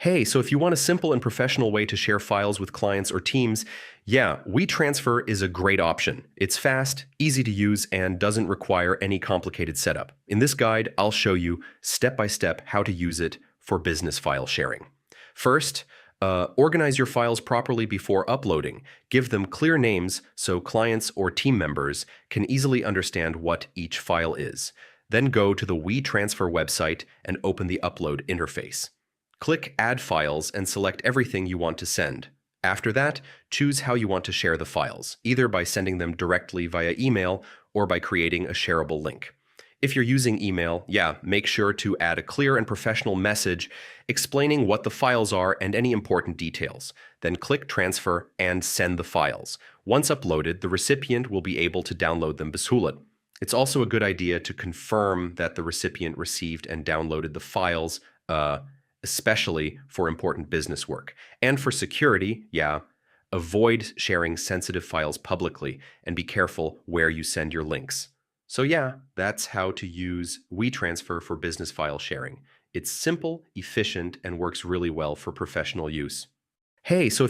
Hey, so if you want a simple and professional way to share files with clients or teams, yeah, WeTransfer is a great option. It's fast, easy to use, and doesn't require any complicated setup. In this guide, I'll show you step by step how to use it for business file sharing. First, organize your files properly before uploading. Give them clear names so clients or team members can easily understand what each file is. Then go to the WeTransfer website and open the upload interface. Click Add Files and select everything you want to send. After that, choose how you want to share the files, either by sending them directly via email or by creating a shareable link. If you're using email, make sure to add a clear and professional message explaining what the files are and any important details. Then click Transfer and send the files. Once uploaded, the recipient will be able to download them b'suhlet. It's also a good idea to confirm that the recipient received and downloaded the files, especially for important business work. And for security, avoid sharing sensitive files publicly and be careful where you send your links. So that's how to use WeTransfer for business file sharing. It's simple, efficient, and works really well for professional use. Hey, so